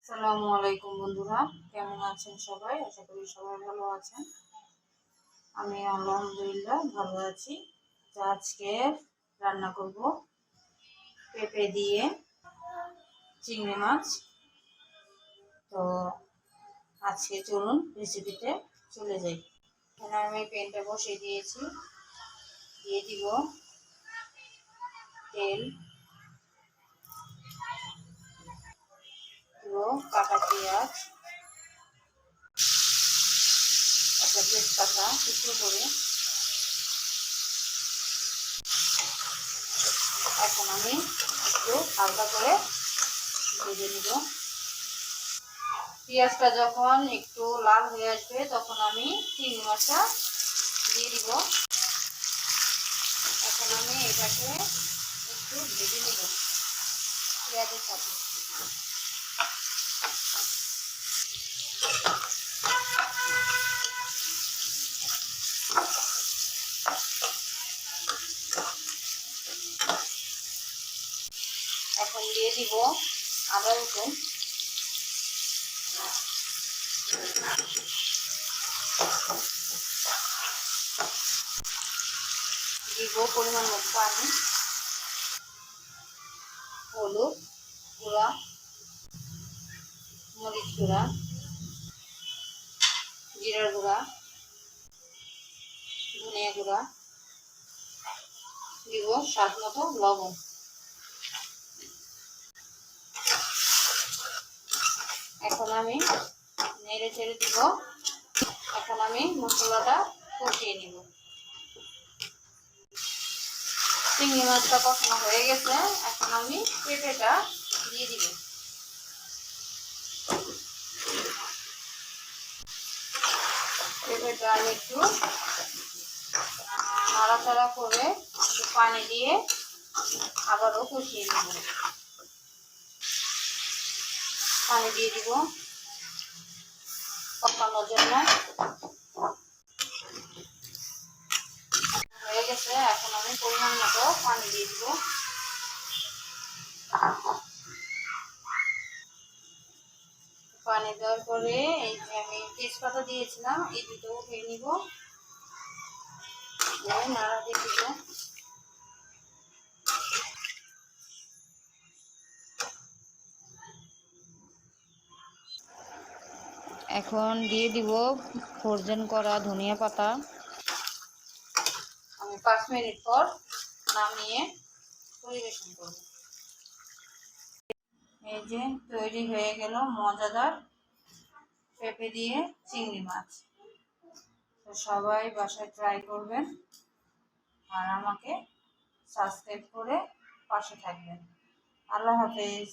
আসসালামু আলাইকুম বন্ধুরা, কেমন আছেন সবাই? আশা করি সবাই ভালো আছেন। আমি আলহামদুলিল্লাহ ভালো আছি। তো আজকে রান্না করব পেঁপে দিয়ে চিংড়ি মাছ। তো আজকে চলুন রেসিপিতে চলে যাই। এখানে আমি প্যানটা বসিয়ে দিয়েছি, দিয়ে দিব তেল, দিব কাটা পেঁয়াজ, একটা তেজপাতা টুকরো করে। এখন আমি একটু হালকা করে ভেজে নিব। পেঁয়াজটা যখন একটু লাল হয়ে আসবে তখন আমি চিংড়ি মাছটা দিয়ে দিব। এখন আমি এটাকে একটু ভেজে নেব পেঁয়াজের সাথে। এখন দিয়ে দিব আদা রসুন, দিব পরিমাণ মতো পানি, হলুদ গুঁড়া, মরিচ গুঁড়া, জিরার গুঁড়া, ধনিয়া গুঁড়া, দিব স্বাদ মতো লবণ। এখন আমি নেড়ে চেড়ে দিব। এখন আমি মশলাটা কষিয়ে নিব। চিংড়ি মাছটা কষানো হয়ে গেছে, এখন আমি পেঁপেটা দিয়ে দিব। পেঁপেটা আমি একটু নাড়াচাড়া করে একটু পানি দিয়ে আবারও কষিয়ে নেব। পানি দিয়ে দিব কষানোর জন্য। হয়ে গেছে, এখন আমি পরিমাণ মতো পানি দিয়ে দিব। পানি দেওয়ার পরে এই যে আমি তেজপাতা দিয়েছিলাম, এই দুটো উঠিয়ে নিব, নাড়া দিয়ে দিব। এখন দিয়ে দিব ফ্রোজেন করা ধনিয়া পাতা। আমি 5 মিনিট পর নামিয়ে পরিবেশন করব। এই যে তৈরি হয়ে গেল মজাদার পেঁপে দিয়ে চিংড়ি মাছ। তো সবাই বাসায় ট্রাই করবেন আর আমাকে সাবস্ক্রাইব করে পাশে থাকবেন। আল্লাহ হাফেজ।